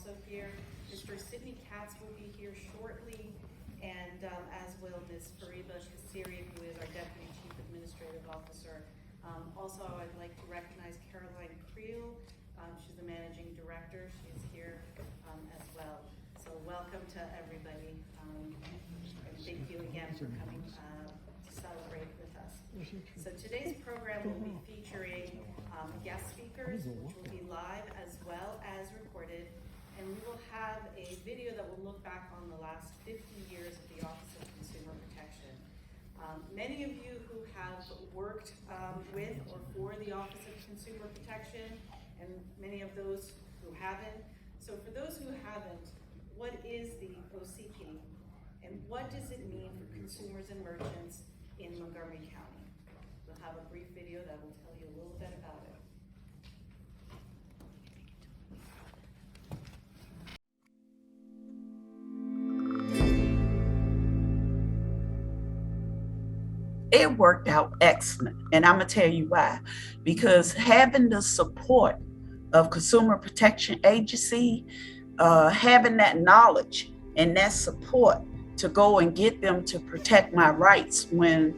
also here. Mr. Sidney Katz will be here shortly, and as will Ms. Fariba Kassiri, who is our Deputy Chief Administrative Officer. Also, I'd like to recognize Caroline Creel. She's the Managing Director. She's here as well. So welcome to everybody, and thank you again for coming to celebrate with us. So today's program will be featuring guest speakers, which will be live as well as recorded, and we will have a video that will look back on the last 50 years of the Office of Consumer Protection. Many of you who have worked with or for the Office of Consumer Protection, and many of those who haven't. So for those who haven't, what is the OCP, and what does it mean for consumers and merchants in Montgomery County? We'll have a brief video that will tell you a little bit about it. It worked out excellent, and I'm gonna tell you why. Because having the support of Consumer Protection Agency, having that knowledge and that support to go and get them to protect my rights when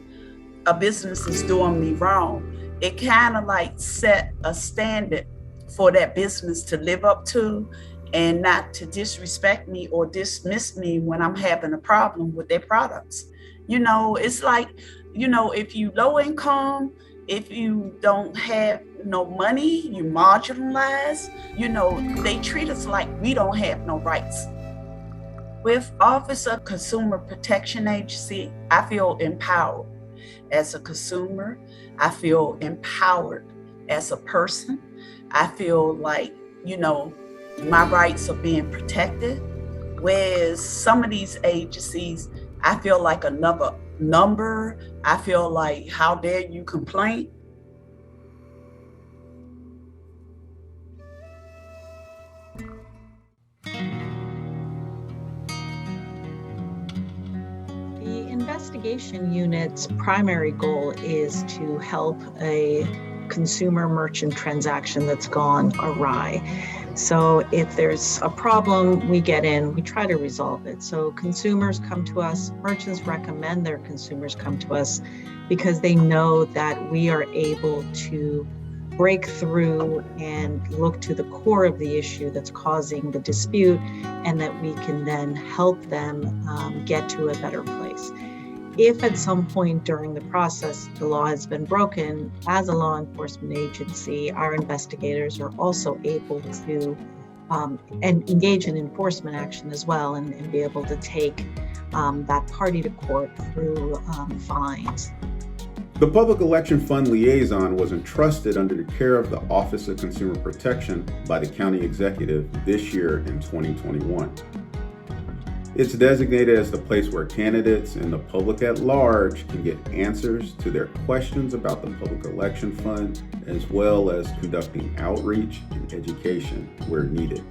a business is doing me wrong, it kind of like set a standard for that business to live up to, and not to disrespect me or dismiss me when I'm having a problem with their products. You know, it's like, you know, if you low income, if you don't have no money, you marginalized, you know, they treat us like we don't have no rights. With Office of Consumer Protection Agency, I feel empowered as a consumer. I feel empowered as a person. I feel like, you know, my rights are being protected. Whereas some of these agencies, I feel like another number. I feel like, how dare you complain? The investigation unit's primary goal is to help a consumer merchant transaction that's gone awry. So if there's a problem, we get in, we try to resolve it. So consumers come to us, merchants recommend their consumers come to us because they know that we are able to break through and look to the core of the issue that's causing the dispute, and that we can then help them get to a better place. If at some point during the process the law has been broken, as a law enforcement agency, our investigators are also able to and engage in enforcement action as well, and be able to take that party to court through fines. The Public Election Fund Liaison was entrusted under the care of the Office of Consumer Protection by the County Executive this year in 2021. It's designated as the place where candidates and the public at large can get answers to their questions about the Public Election Fund, as well as conducting outreach and education where needed.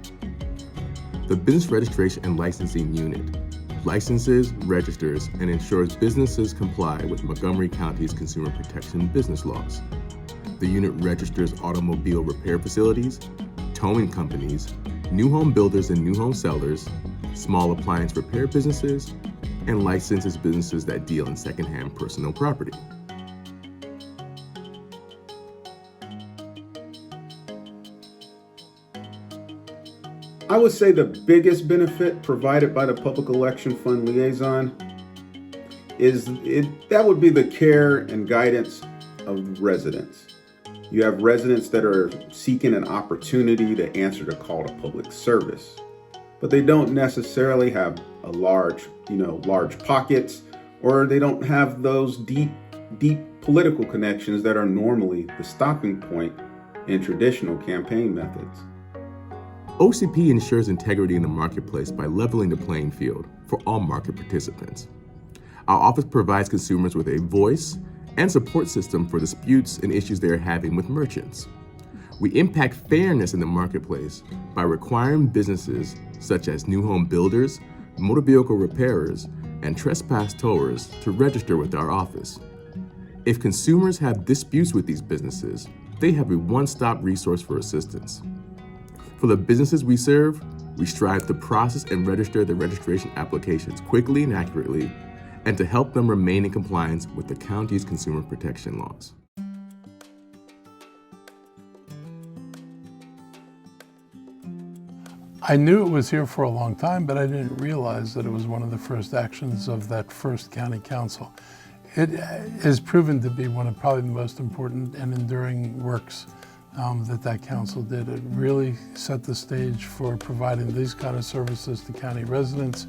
The Business Registration and Licensing Unit licenses, registers, and ensures businesses comply with Montgomery County's consumer protection business laws. The unit registers automobile repair facilities, towing companies, new home builders and new home sellers, small appliance repair businesses, and licenses businesses that deal in secondhand personal property. I would say the biggest benefit provided by the Public Election Fund Liaison that would be the care and guidance of residents. You have residents that are seeking an opportunity to answer the call to public service, but they don't necessarily have a large pockets, or they don't have those deep political connections that are normally the stopping point in traditional campaign methods. OCP ensures integrity in the marketplace by leveling the playing field for all market participants. Our office provides consumers with a voice and support system for disputes and issues they are having with merchants. We impact fairness in the marketplace by requiring businesses such as new home builders, motor vehicle repairers, and trespass towers to register with our office. If consumers have disputes with these businesses, they have a one-stop resource for assistance. For the businesses we serve, We strive to process and register the registration applications quickly and accurately, and to help them remain in compliance with the county's consumer protection laws. I knew it was here for a long time, but I didn't realize that it was one of the first actions of that first county council. It has proven to be one of probably the most important and enduring works that council did. It really set the stage for providing these kind of services to county residents.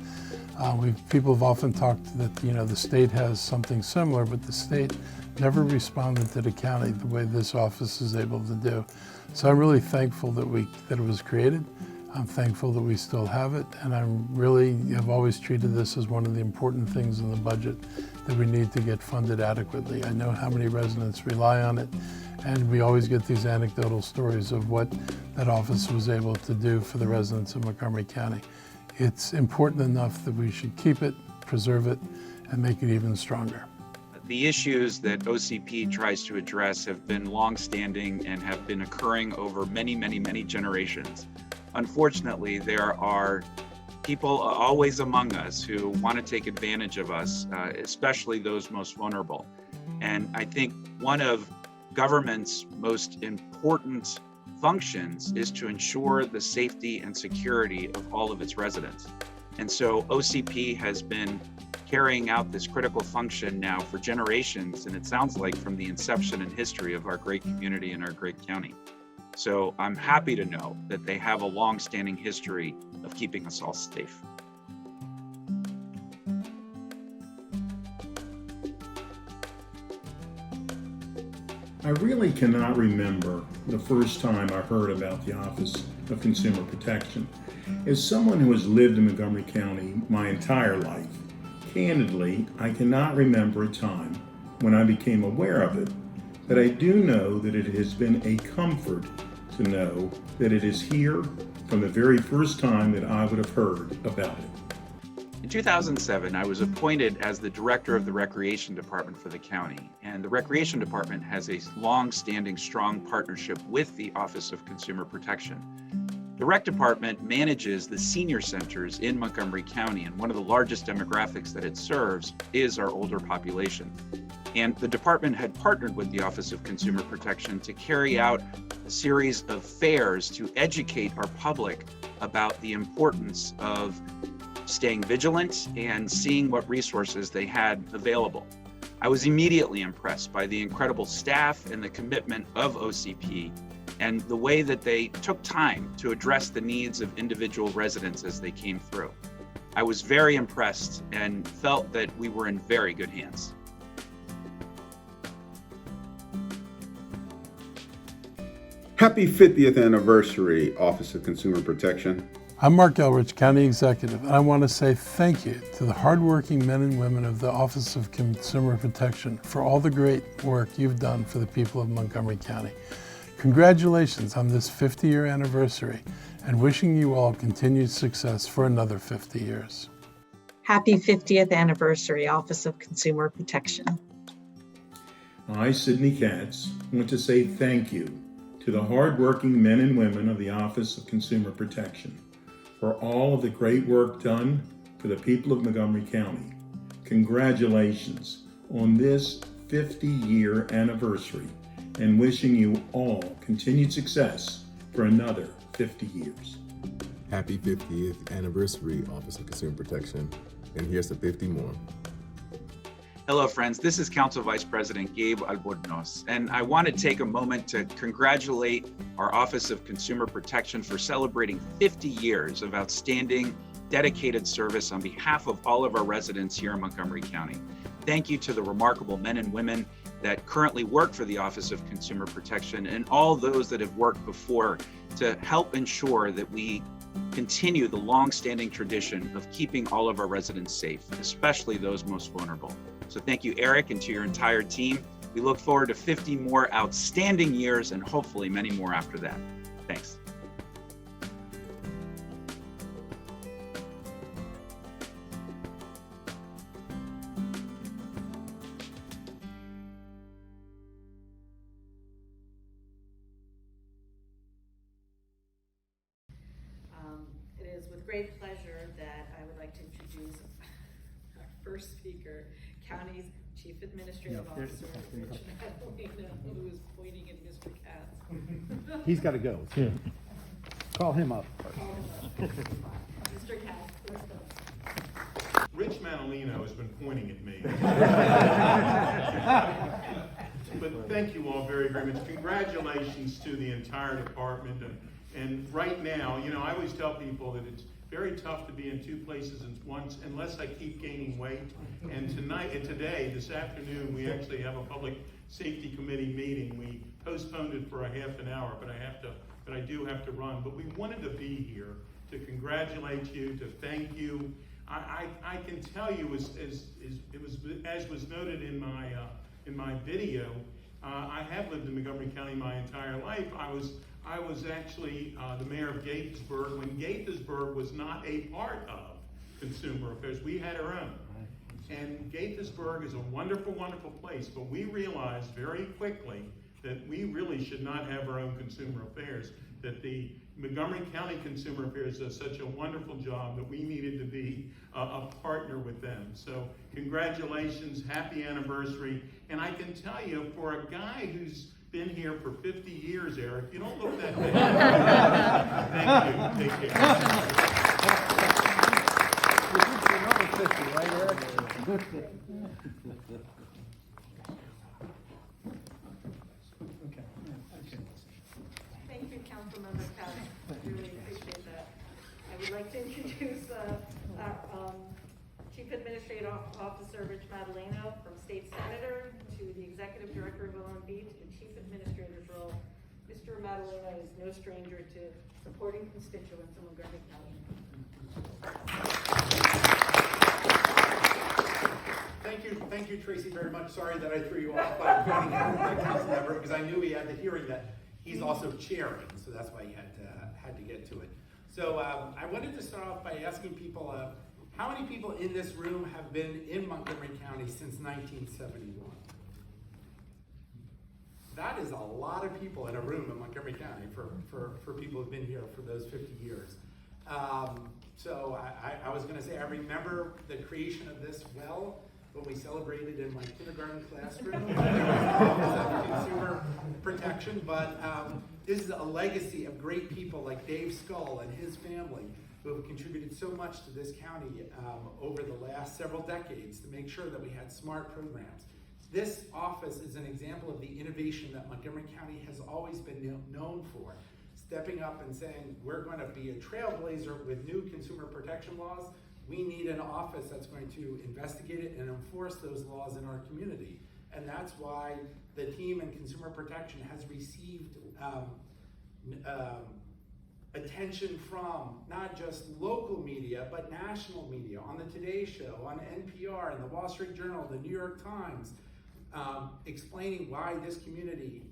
People have often talked that the state has something similar, but the state never responded to the county the way this office is able to do. So I'm really thankful that it was created. I'm thankful that we still have it, and I have always treated this as one of the important things in the budget that we need to get funded adequately. I know how many residents rely on it, and we always get these anecdotal stories of what that office was able to do for the residents of Montgomery County. It's important enough that we should keep it, preserve it, and make it even stronger. The issues that OCP tries to address have been longstanding and have been occurring over many, many, many generations. Unfortunately, there are people always among us who want to take advantage of us, especially those most vulnerable. And I think one of government's most important functions is to ensure the safety and security of all of its residents. And so OCP has been carrying out this critical function now for generations, and it sounds like from the inception and history of our great community and our great county. So I'm happy to know that they have a long-standing history of keeping us all safe. I really cannot remember the first time I heard about the Office of Consumer Protection. As someone who has lived in Montgomery County my entire life, candidly, I cannot remember a time when I became aware of it, but I do know that it has been a comfort to know that it is here from the very first time that I would have heard about it. In 2007, I was appointed as the director of the Recreation Department for the county, and the Recreation Department has a long-standing, strong partnership with the Office of Consumer Protection. The Rec Department manages the senior centers in Montgomery County, and one of the largest demographics that it serves is our older population. And the department had partnered with the Office of Consumer Protection to carry out a series of fairs to educate our public about the importance of staying vigilant and seeing what resources they had available. I was immediately impressed by the incredible staff and the commitment of OCP and the way that they took time to address the needs of individual residents as they came through. I was very impressed and felt that we were in very good hands. Happy 50th anniversary, Office of Consumer Protection. I'm Mark Elrich, County Executive, and I want to say thank you to the hardworking men and women of the Office of Consumer Protection for all the great work you've done for the people of Montgomery County. Congratulations on this 50-year anniversary, and wishing you all continued success for another 50 years. Happy 50th anniversary, Office of Consumer Protection. I, Sidney Katz, want to say thank you to the hardworking men and women of the Office of Consumer Protection for all of the great work done for the people of Montgomery County. Congratulations on this 50-year anniversary, and wishing you all continued success for another 50 years. Happy 50th anniversary, Office of Consumer Protection, and here's to 50 more. Hello, friends. This is Council Vice President Gabe Albornoz, and I want to take a moment to congratulate our Office of Consumer Protection for celebrating 50 years of outstanding, dedicated service on behalf of all of our residents here in Montgomery County. Thank you to the remarkable men and women that currently work for the Office of Consumer Protection and all those that have worked before to help ensure that we continue the long-standing tradition of keeping all of our residents safe, especially those most vulnerable. So thank you, Eric, and to your entire team. We look forward to 50 more outstanding years and hopefully many more after that. Thanks. It is great pleasure that I would like to introduce our first speaker, County's Chief Administrative Officer, Rich Madalena, who is pointing at Mr. Katz. He's got to go. Call him up. Mr. Katz, please go. Rich Manolino has been pointing at me. But thank you all very, very much. Congratulations to the entire department. And right now, you know, I always tell people that it's very tough to be in two places at once unless I keep gaining weight. And tonight and today, this afternoon, we actually have a public safety committee meeting. We postponed it for a half an hour, but I do have to run. But we wanted to be here to congratulate you, to thank you. I can tell you, as was noted in my video, I have lived in Montgomery County my entire life. I was actually the mayor of Gaithersburg when Gaithersburg was not a part of Consumer Affairs. We had our own. And Gaithersburg is a wonderful, wonderful place, but we realized very quickly that we really should not have our own Consumer Affairs, that the Montgomery County Consumer Affairs does such a wonderful job that we needed to be a partner with them. So congratulations, happy anniversary. And I can tell you, for a guy who's been here for 50 years, Eric, you don't look that bad. Thank you, take care. Another 50, right, Eric? Thank you, Councilmember Katz. I really appreciate that. I would like to introduce our Chief Administrative Officer, Rich Madalena, from State Senator to the Executive Director of OMB to the Chief Administrator's role. Mr. Madalena is no stranger to supporting constituents in Montgomery County. Thank you, Tracy, very much. Sorry that I threw you off by pointing at the council member, because I knew he had the hearing that he's also chairing, so that's why he had to get to it. So I wanted to start off by asking people, how many people in this room have been in Montgomery County since 1971? That is a lot of people in a room in Montgomery County for people who've been here for those 50 years. So I was going to say I remember the creation of this well when we celebrated in my kindergarten classroom. Consumer protection, but this is a legacy of great people like Dave Scull and his family who have contributed so much to this county over the last several decades to make sure that we had smart programs. This office is an example of the innovation that Montgomery County has always been known for, stepping up and saying, we're going to be a trailblazer with new consumer protection laws. We need an office that's going to investigate it and enforce those laws in our community. And that's why the team in consumer protection has received attention from not just local media, but national media, on the Today Show, on NPR, and the Wall Street Journal, the New York Times, explaining why this community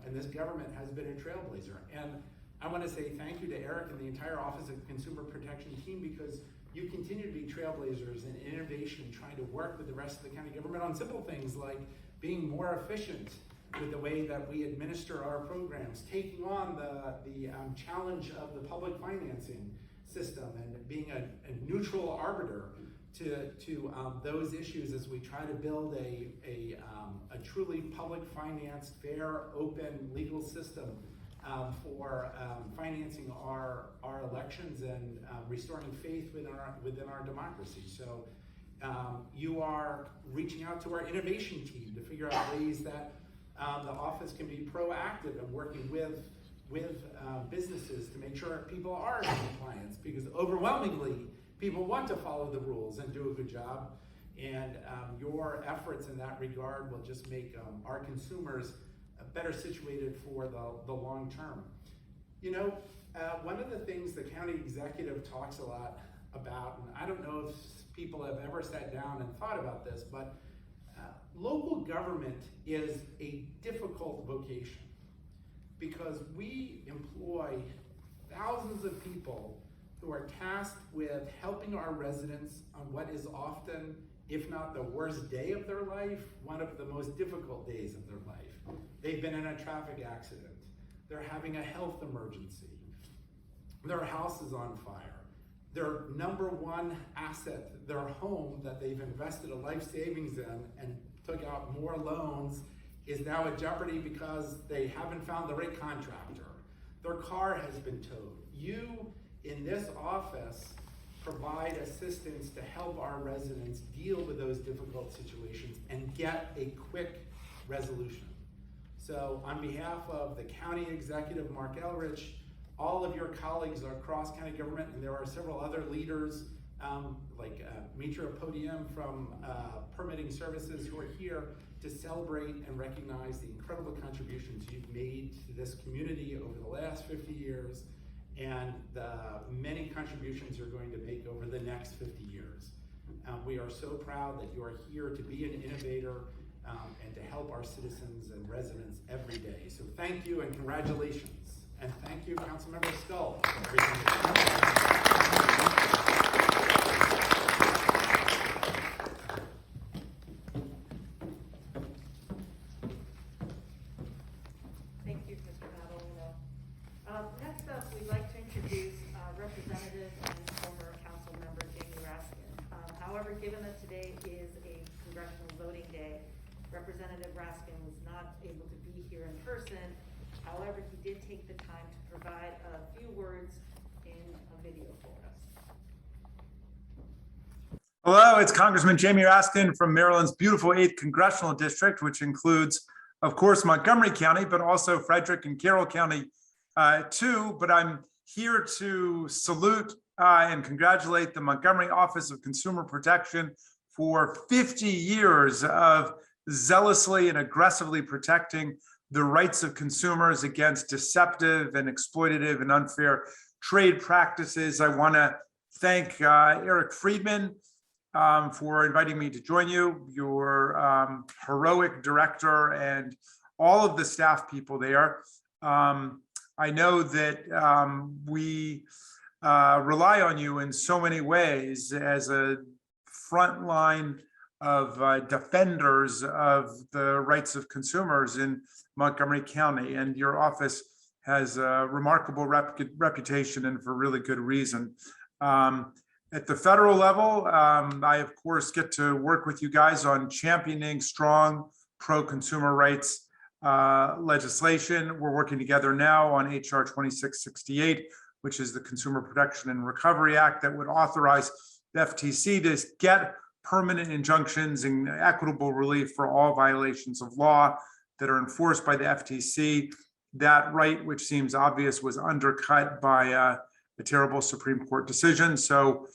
and this government has been a trailblazer. And I want to say thank you to Eric and the entire Office of Consumer Protection team, because you continue to be trailblazers in innovation, trying to work with the rest of the county government on simple things like being more efficient with the way that we administer our programs, taking on the challenge of the public financing system and being a neutral arbiter to those issues as we try to build a truly public financed, fair, open legal system for financing our elections and restoring faith within our democracy. So you are reaching out to our innovation team to figure out ways that the office can be proactive and working with businesses to make sure people are in compliance, because overwhelmingly people want to follow the rules and do a good job. And your efforts in that regard will just make our consumers better situated for the long term. You know, one of the things the county executive talks a lot about, and I don't know if people have ever sat down and thought about this, but local government is a difficult vocation because we employ thousands of people who are tasked with helping our residents on what is often, if not the worst day of their life, one of the most difficult days of their life. They've been in a traffic accident. They're having a health emergency. Their house is on fire. their number one asset, their home that they've invested a life savings in and took out more loans, is now at jeopardy because they haven't found the right contractor. Their car has been towed. You in this office provide assistance to help our residents deal with those difficult situations and get a quick resolution. So on behalf of the County Executive, Mark Elrich, all of your colleagues across county government, and there are several other leaders like Mitra Podium from Permitting Services who are here to celebrate and recognize the incredible contributions you've made to this community over the last 50 years and the many contributions you're going to make over the next 50 years. We are so proud that you are here to be an innovator and to help our citizens and residents every day. So thank you and congratulations. And thank you, Councilmember Skull, for everything that Thank you, Mr. Madaleno. Next up, we'd like to introduce Representative and former Council Member Jamie Raskin. However, given that today is a congressional voting day, Representative Raskin was not able to be here in person. However, he did take the time to provide a few words in a video for us. Hello, it's Congressman Jamie Raskin from Maryland's beautiful 8th Congressional District, which includes, of course, Montgomery County, but also Frederick and Carroll County too. But I'm here to salute and congratulate the Montgomery Office of Consumer Protection for 50 years of zealously and aggressively protecting the rights of consumers against deceptive and exploitative and unfair trade practices. I want to thank Eric Friedman for inviting me to join you, your heroic director, and all of the staff people there. I know that we rely on you in so many ways as a frontline of defenders of the rights of consumers in Montgomery County, and your office has a remarkable reputation, and for really good reason. At the federal level, I of course get to work with you guys on championing strong pro-consumer rights legislation. We're working together now on HR 2668, which is the Consumer Protection and Recovery Act that would authorize the FTC to get permanent injunctions and equitable relief for all violations of law that are enforced by the FTC. That right, which seems obvious, was undercut by a terrible Supreme Court decision. So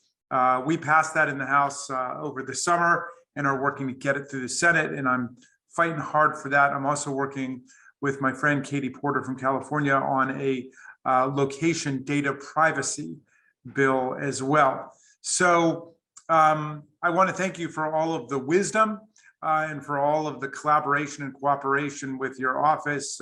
we passed that in the House over the summer and are working to get it through the Senate, and I'm fighting hard for that. I'm also working with my friend Katie Porter from California on a location data privacy bill as well. So I want to thank you for all of the wisdom and for all of the collaboration and cooperation with your office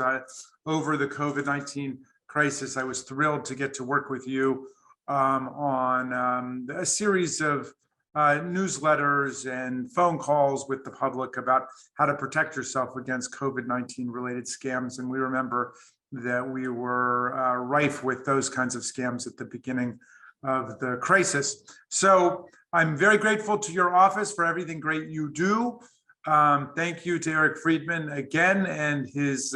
over the COVID-19 crisis. I was thrilled to get to work with you on a series of newsletters and phone calls with the public about how to protect yourself against COVID-19 related scams. And we remember that we were rife with those kinds of scams at the beginning of the crisis. So I'm very grateful to your office for everything great you do. Thank you to Eric Friedman again and his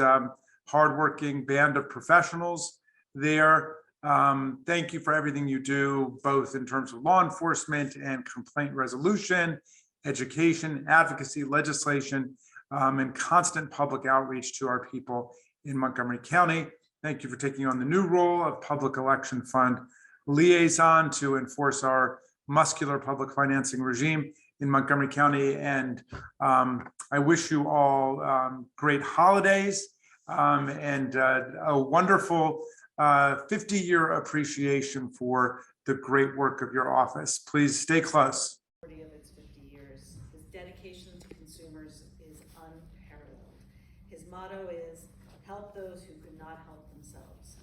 hardworking band of professionals there. Thank you for everything you do, both in terms of law enforcement and complaint resolution, education, advocacy, legislation, and constant public outreach to our people in Montgomery County. Thank you for taking on the new role of Public Election Fund liaison to enforce our muscular public financing regime in Montgomery County. And I wish you all great holidays and a wonderful 50-year appreciation for the great work of your office. Please stay close. Of its 50 years, his dedication to consumers is unparalleled. His motto is help those who could not help themselves.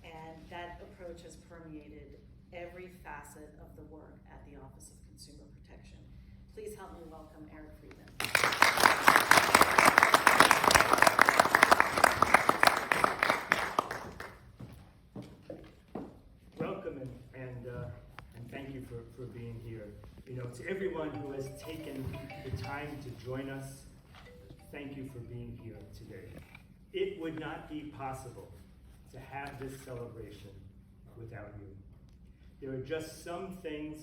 And that approach has permeated every facet of the work at the Office of Consumer Protection. Please help me welcome Eric Friedman. Welcome and thank has taken the time to join us, thank you for being here today. It would not be possible to have this celebration without you. There are just some things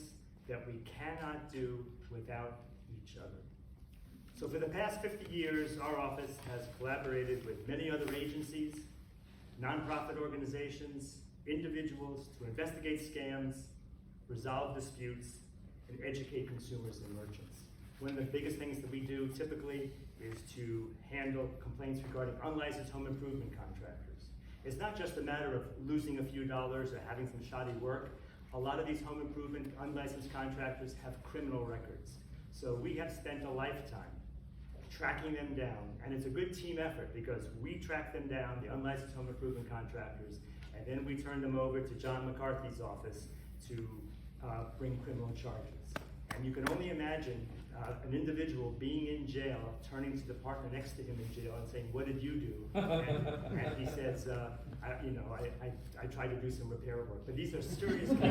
that we cannot do without each other. So for the past 50 years, our office has collaborated with many other agencies, nonprofit organizations, individuals to investigate scams, resolve disputes, and educate consumers and merchants. One of the biggest things that we do typically is to handle complaints regarding unlicensed home improvement contractors. It's not just a matter of losing a few dollars or having some shoddy work. A lot of these home improvement unlicensed contractors have criminal records. So we have spent a lifetime tracking them down, and it's a good team effort because we track them down, the unlicensed home improvement contractors, and then we turn them over to John McCarthy's office to bring criminal charges. And you can only imagine an individual being in jail, turning to the partner next to him in jail and saying, "What did you do?" And he says, I tried to do some repair work. But these are serious cases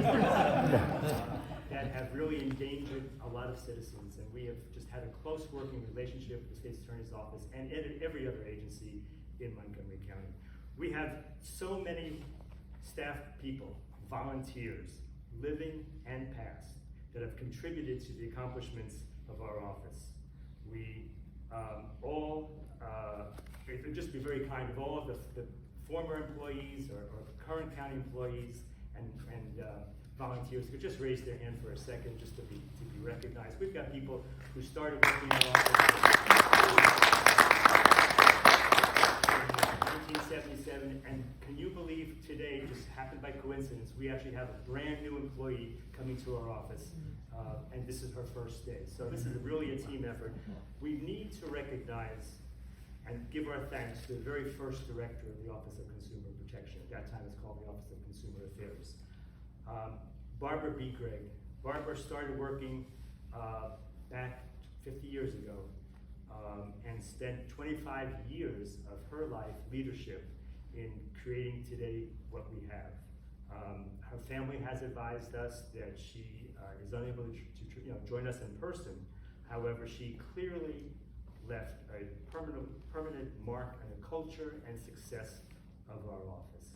that have really endangered a lot of citizens. And we have just had a close working relationship with the State's Attorney's Office and every other agency in Montgomery County. We have so many staff people, volunteers, living and past, that have contributed to the accomplishments of our office. We it would just be very kind of all of the former employees or current county employees and volunteers could just raise their hand for a second just to be recognized. We've got people who started working in our office in 1977, and can you believe today, just happened by coincidence, we actually have a brand new employee coming to our office, and this is her first day. So this is really a team effort. We need to recognize and give our thanks to the very first director of the Office of Consumer Protection. At that time it's called the Office of Consumer Affairs. Barbara B. Gregg. Barbara started working back 50 years ago and spent 25 years of her life leadership in creating today what we have. Her family has advised us that she is unable to join us in person. However, she clearly left a permanent mark on the culture and success of our office.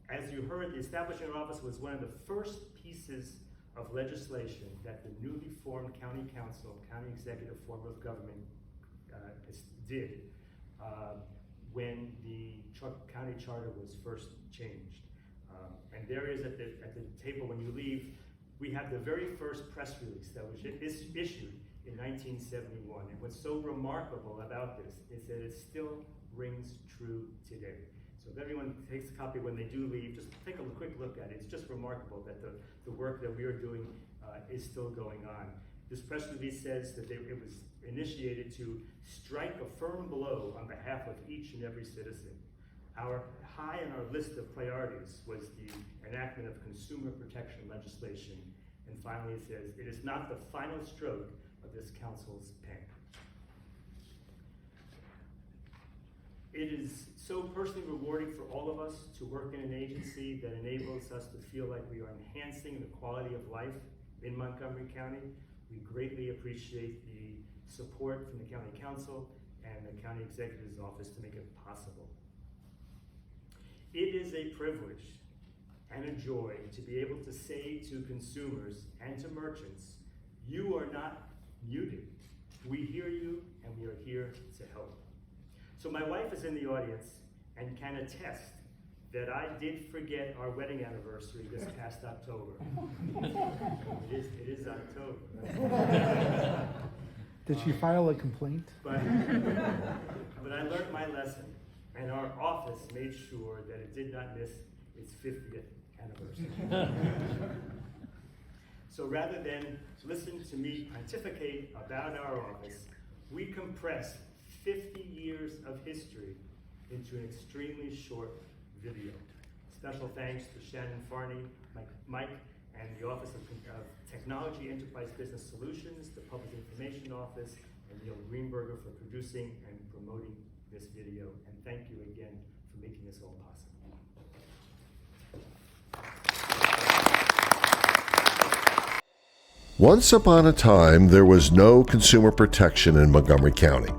As you heard, the establishment of our office was one of the first pieces of legislation that the newly formed county council, county executive form of government did when the county charter was first changed. And there is at the table when you leave, we have the very first press release that was issued in 1971. And what's so remarkable about this is that it still rings true today. So if everyone takes a copy when they do leave, just take a quick look at it. It's just remarkable that the work that we are doing is still going on. This press release says that it was initiated to strike a firm blow on behalf of each and every citizen. Our high on our list of priorities was the enactment of consumer protection legislation. And finally it says, it is not the final stroke of this council's pen. It is so personally rewarding for all of us to work in an agency that enables us to feel like we are enhancing the quality of life in Montgomery County. We greatly appreciate the support from the county council and the county executive's office to make it possible. It is a privilege and a joy to be able to say to consumers and to merchants, you are not muted. We hear you and we are here to help. So my wife is in the audience and can attest that I did forget our wedding anniversary this past October. It is October. Did she file a complaint? But I learned my lesson, and our office made sure that it did not miss its 50th anniversary. So rather than listen to me pontificate about our office, we compressed 50 years of history into an extremely short video. Special thanks to Shannon Farney, Mike, and the Office of Technology Enterprise Business Solutions, the Public Information Office, and Neil Greenberger for producing and promoting this video. And thank you again for making this all possible. Once upon a time, there was no consumer protection in Montgomery County.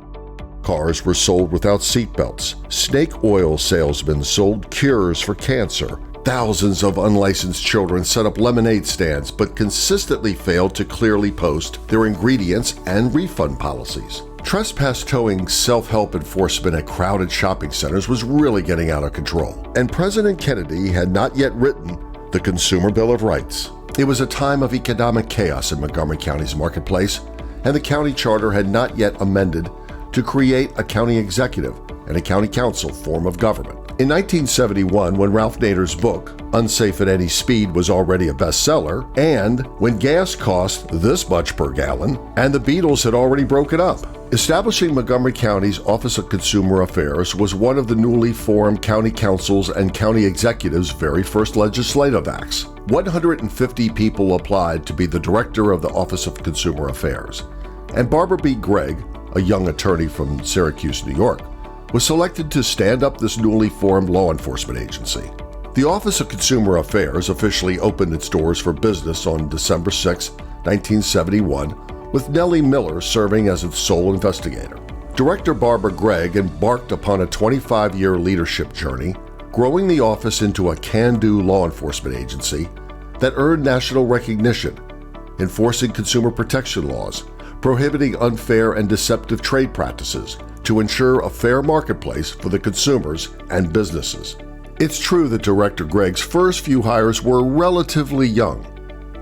Cars were sold without seatbelts. Snake oil salesmen sold cures for cancer. Thousands of unlicensed children set up lemonade stands but consistently failed to clearly post their ingredients and refund policies. Trespass towing self-help enforcement at crowded shopping centers was really getting out of control, and President Kennedy had not yet written the Consumer Bill of Rights. It was a time of economic chaos in Montgomery County's marketplace, and the county charter had not yet amended to create a county executive and a county council form of government. In 1971, when Ralph Nader's book, Unsafe at Any Speed, was already a bestseller, and when gas cost this much per gallon, and the Beatles had already broken up, establishing Montgomery County's Office of Consumer Affairs was one of the newly formed county councils and county executives' very first legislative acts. 150 people applied to be the director of the Office of Consumer Affairs, and Barbara B. Gregg, a young attorney from Syracuse, New York, was selected to stand up this newly formed law enforcement agency. The Office of Consumer Affairs officially opened its doors for business on December 6, 1971, with Nellie Miller serving as its sole investigator. Director Barbara Gregg embarked upon a 25-year leadership journey, growing the office into a can-do law enforcement agency that earned national recognition, enforcing consumer protection laws, prohibiting unfair and deceptive trade practices to ensure a fair marketplace for the consumers and businesses. It's true that Director Gregg's first few hires were relatively young,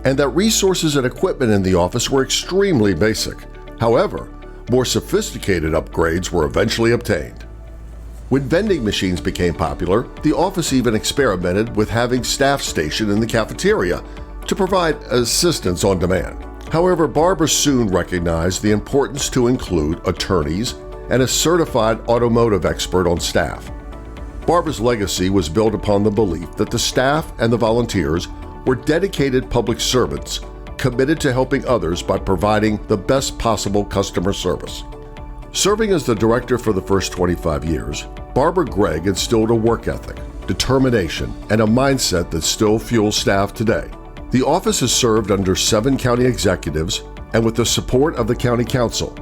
and that resources and equipment in the office were extremely basic. However, more sophisticated upgrades were eventually obtained. When vending machines became popular, the office even experimented with having staff stationed in the cafeteria to provide assistance on demand. However, Barbara soon recognized the importance to include attorneys and a certified automotive expert on staff. Barbara's legacy was built upon the belief that the staff and the volunteers were dedicated public servants committed to helping others by providing the best possible customer service. Serving as the director for the first 25 years, Barbara Gregg instilled a work ethic, determination, and a mindset that still fuels staff today. The office has served under 7 county executives, and with the support of the county council,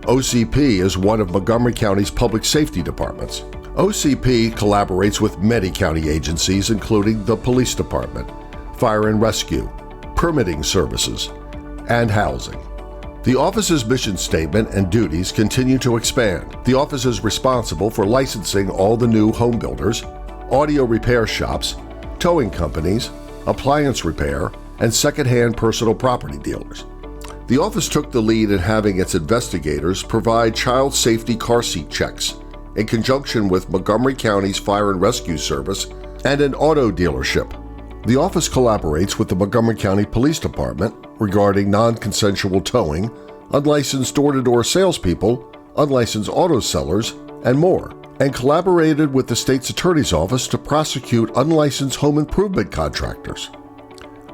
OCP is one of Montgomery County's public safety departments. OCP collaborates with many county agencies, including the police department, fire and rescue, permitting services, and housing. The office's mission statement and duties continue to expand. The office is responsible for licensing all the new home builders, audio repair shops, towing companies, appliance repair, and secondhand personal property dealers. The office took the lead in having its investigators provide child safety car seat checks in conjunction with Montgomery County's Fire and Rescue Service and an auto dealership. The office collaborates with the Montgomery County Police Department regarding non-consensual towing, unlicensed door-to-door salespeople, unlicensed auto sellers, and more, and collaborated with the state's attorney's office to prosecute unlicensed home improvement contractors.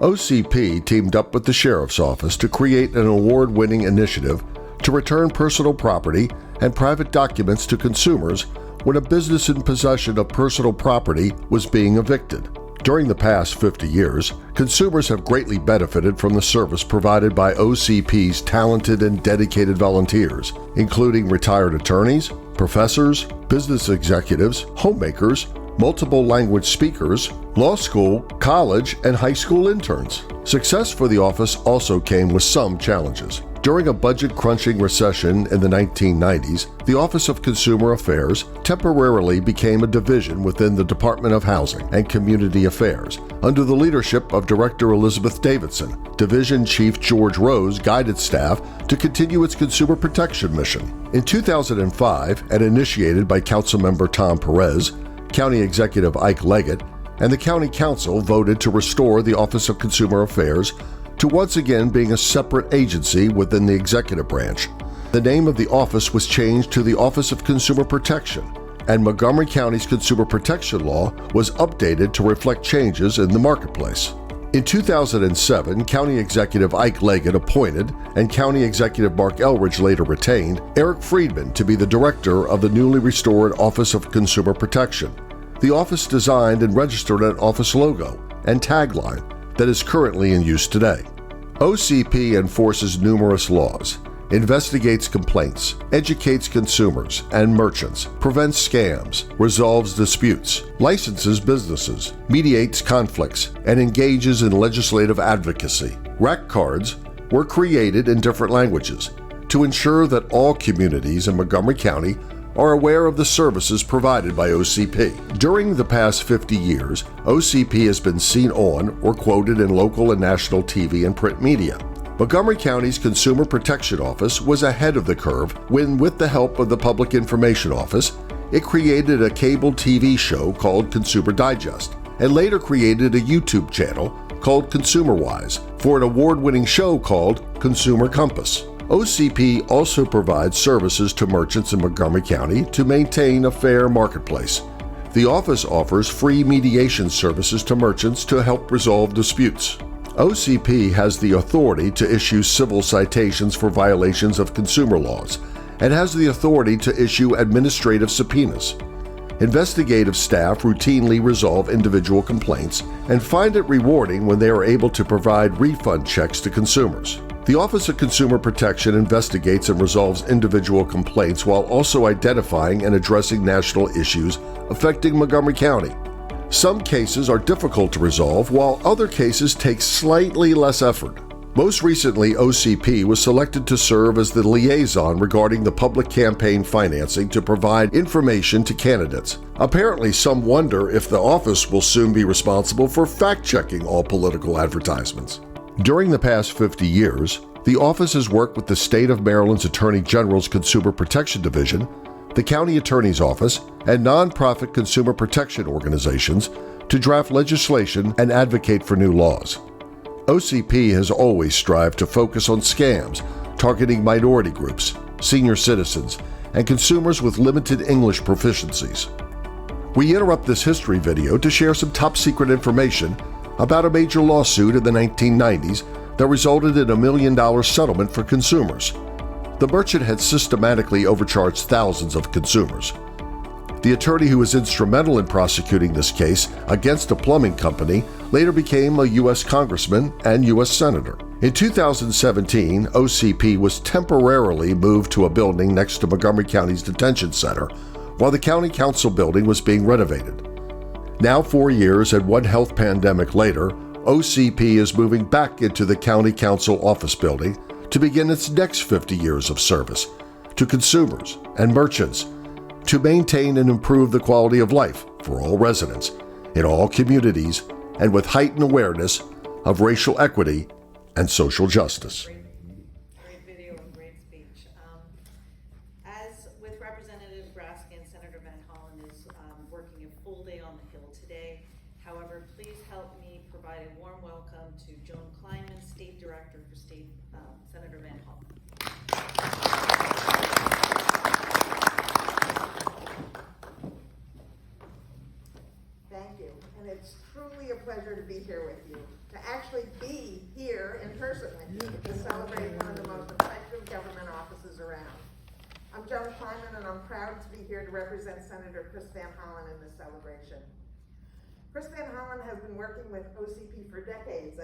OCP teamed up with the sheriff's office to create an award-winning initiative to return personal property and private documents to consumers when a business in possession of personal property was being evicted. During the past 50 years, consumers have greatly benefited from the service provided by OCP's talented and dedicated volunteers, including retired attorneys, professors, business executives, homemakers, multiple language speakers, law school, college, and high school interns. Success for the office also came with some challenges. During a budget-crunching recession in the 1990s, the Office of Consumer Affairs temporarily became a division within the Department of Housing and Community Affairs. Under the leadership of Director Elizabeth Davidson, Division Chief George Rose guided staff to continue its consumer protection mission. In 2005, and initiated by Councilmember Tom Perez, County Executive Ike Leggett, and the County Council voted to restore the Office of Consumer Affairs to once again being a separate agency within the executive branch. The name of the office was changed to the Office of Consumer Protection, and Montgomery County's consumer protection law was updated to reflect changes in the marketplace. In 2007, County Executive Ike Leggett appointed, and County Executive Mark Elridge later retained, Eric Friedman to be the director of the newly restored Office of Consumer Protection. The office designed and registered an office logo and tagline that is currently in use today. OCP enforces numerous laws, investigates complaints, educates consumers and merchants, prevents scams, resolves disputes, licenses businesses, mediates conflicts, and engages in legislative advocacy. RAC cards were created in different languages to ensure that all communities in Montgomery County are aware of the services provided by OCP. During the past 50 years, OCP has been seen on or quoted in local and national TV and print media. Montgomery County's Consumer Protection Office was ahead of the curve when, with the help of the Public Information Office, it created a cable TV show called Consumer Digest, and later created a YouTube channel called ConsumerWise for an award-winning show called Consumer Compass. OCP also provides services to merchants in Montgomery County to maintain a fair marketplace. The office offers free mediation services to merchants to help resolve disputes. OCP has the authority to issue civil citations for violations of consumer laws and has the authority to issue administrative subpoenas. Investigative staff routinely resolve individual complaints and find it rewarding when they are able to provide refund checks to consumers. The Office of Consumer Protection investigates and resolves individual complaints while also identifying and addressing national issues affecting Montgomery County. Some cases are difficult to resolve, while other cases take slightly less effort. Most recently, OCP was selected to serve as the liaison regarding the public campaign financing to provide information to candidates. Apparently, some wonder if the office will soon be responsible for fact-checking all political advertisements. During the past 50 years, the office has worked with the State of Maryland's Attorney General's Consumer Protection Division, the County Attorney's Office, and nonprofit consumer protection organizations to draft legislation and advocate for new laws. OCP has always strived to focus on scams targeting minority groups, senior citizens, and consumers with limited English proficiencies. We interrupt this history video to share some top-secret information about a major lawsuit in the 1990s that resulted in $1 million settlement for consumers. The merchant had systematically overcharged thousands of consumers. The attorney who was instrumental in prosecuting this case against a plumbing company later became a U.S. congressman and U.S. senator. In 2017, OCP was temporarily moved to a building next to Montgomery County's detention center while the county council building was being renovated. Now 4 years and one health pandemic later, OCP is moving back into the county council office building to begin its next 50 years of service to consumers and merchants to maintain and improve the quality of life for all residents in all communities and with heightened awareness of racial equity and social justice. Great video and great speech. As with Representative Grasky and Senator Van Hollen is working a full day on the Hill today. However, please help me provide a warm welcome to Joan Kleinman, State Director for Senator Van Hollen. Thank you, and it's truly a pleasure to be here with you, to actually be here in person with you, to celebrate one of the most effective government offices around. I'm Joan Kleinman, and I'm proud to be here to represent Senator Chris Van Hollen in this celebration. Chris Van Hollen has been working with OCP for decades,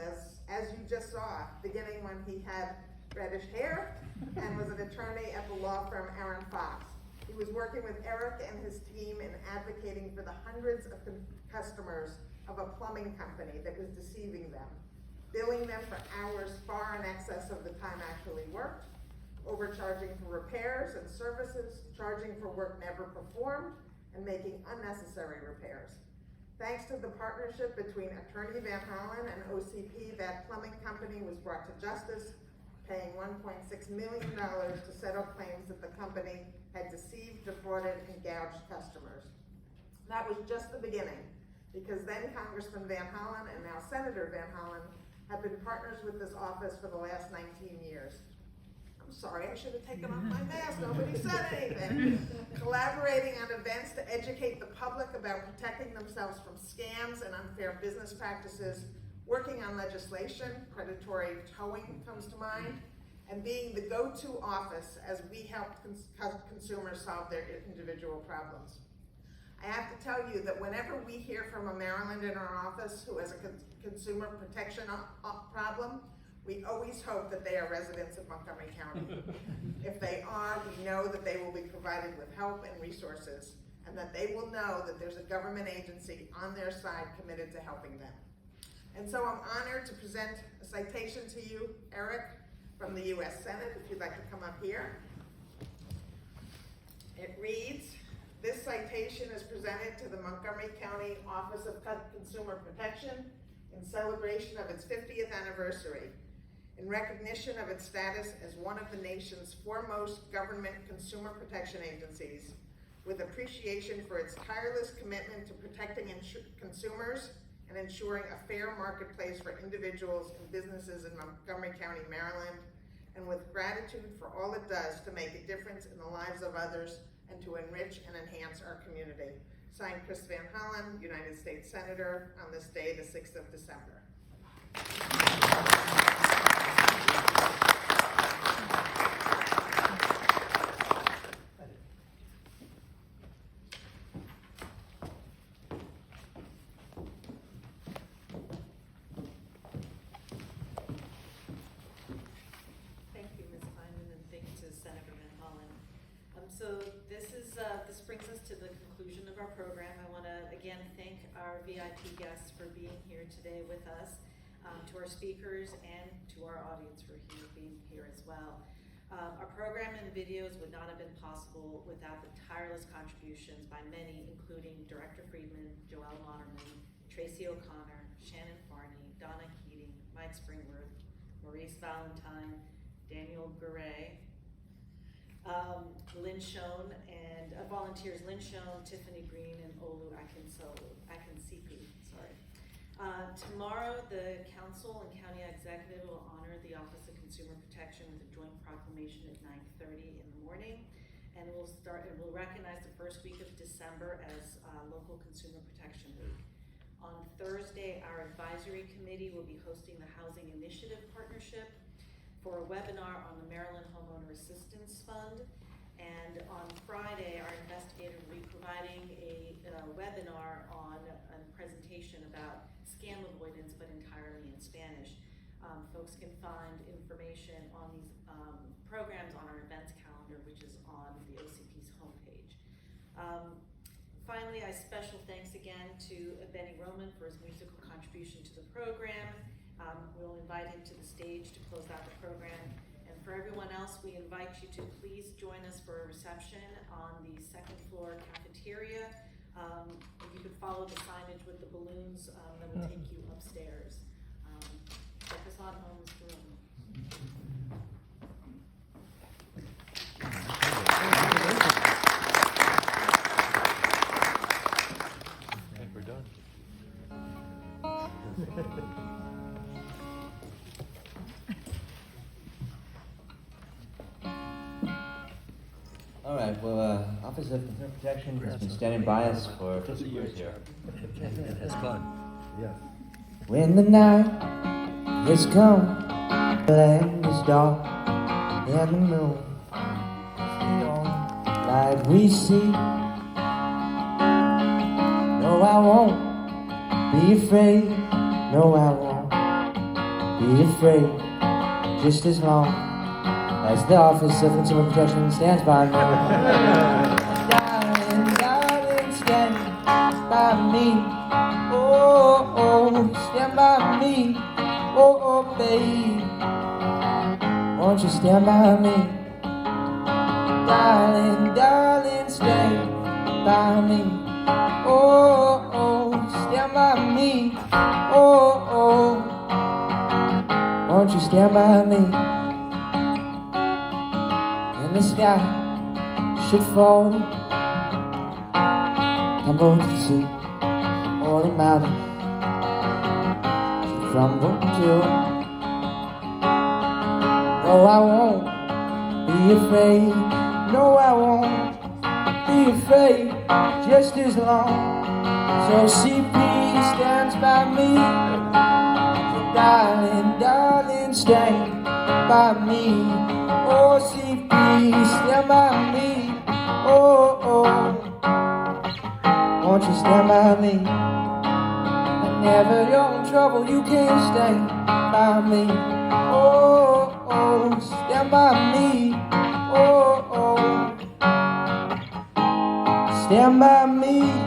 as you just saw, beginning when he had reddish hair and was an attorney at the law firm Aaron Fox. He was working with Eric and his team in advocating for the hundreds of customers of a plumbing company that was deceiving them, billing them for hours far in excess of the time actually worked, overcharging for repairs and services, charging for work never performed, and making unnecessary repairs. Thanks to the partnership between Attorney Van Hollen and OCP, that plumbing company was brought to justice, paying $1.6 million to settle claims that the company had deceived, defrauded, and gouged customers. That was just the beginning, because then Congressman Van Hollen and now Senator Van Hollen have been partners with this office for the last 19 years. I'm sorry, I should have taken off my mask, nobody said anything. Collaborating on events to educate the public about protecting themselves from scams and unfair business practices, working on legislation, predatory towing comes to mind, and being the go-to office as we help consumers solve their individual problems. I have to tell you that whenever we hear from a Marylander in our office who has a consumer protection problem, We always hope that they are residents of Montgomery County. If they are, we know that they will be provided with help and resources, and that they will know that there's a government agency on their side committed to helping them. And so I'm honored to present a citation to you, Eric, from the U.S. Senate, if you'd like to come up here. It reads, this citation is presented to the Montgomery County Office of Consumer Protection in celebration of its 50th anniversary, in recognition of its status as one of the nation's foremost government consumer protection agencies, with appreciation for its tireless commitment to protecting consumers and ensuring a fair marketplace for individuals and businesses in Montgomery County, Maryland, and with gratitude for all it does to make a difference in the lives of others and to enrich and enhance our community. Signed, Chris Van Hollen, United States Senator, on this day, the 6th of December. So this brings us to the conclusion of our program. I want to again thank our VIP guests for being here today with us, to our speakers and to our audience for being here as well. Our program and videos would not have been possible without the tireless contributions by many, including Director Friedman, Joelle Monterman, Tracy O'Connor, Shannon Farney, Donna Keating, Mike Springworth, Maurice Valentine, Daniel Garay, Lynn Schoen, and volunteers Lynn Schoen, Tiffany Green, and Olu Akinsipi. Tomorrow, the Council and County Executive will honor the Office of Consumer Protection with a joint proclamation at 9:30 in the morning, and we'll recognize the first week of December as Local Consumer Protection Week. On Thursday, our advisory committee will be hosting the Housing Initiative Partnership for a webinar on the Maryland Homeowner Assistance Fund. And on Friday, our investigator will be providing a webinar on a presentation about scam avoidance, but entirely in Spanish. Folks can find information on these programs on our events calendar, which is on the OCP's homepage. Finally, special thanks again to Benny Roman for his musical contribution to the program. We'll invite him to the stage to close out the program. And for everyone else, we invite you to please join us for a reception on the second floor cafeteria. If you could follow the signage with the balloons, that will take you upstairs. Check us on home, Mr. Roman. I think we're done. All right, well, Office of Consumer Protection has been standing by us for 50 years here. It's fun. Yeah. When the night has come, the land is dark, and the moon is the only light we see. No, I won't be afraid. No, I won't be afraid. Just as long as the Office of Consumer Protection stands by me. Darling, darling, stand by me. Oh, oh, stand by me. Oh, oh, babe, won't you stand by me? Darling, darling, stand by me. Oh, oh, stand by me. Oh, oh, won't you stand by me? The sky should fall, tumble to the sea, all the mountains should crumble too. No, I won't be afraid. No, I won't be afraid. Just as long as OCP stands by me. So darling, darling, stand by me. OCP, stand by me. Oh, oh, won't you stand by me? Whenever you're in trouble, you can stand by me. Oh, oh, stand by me. Oh, oh, stand by me.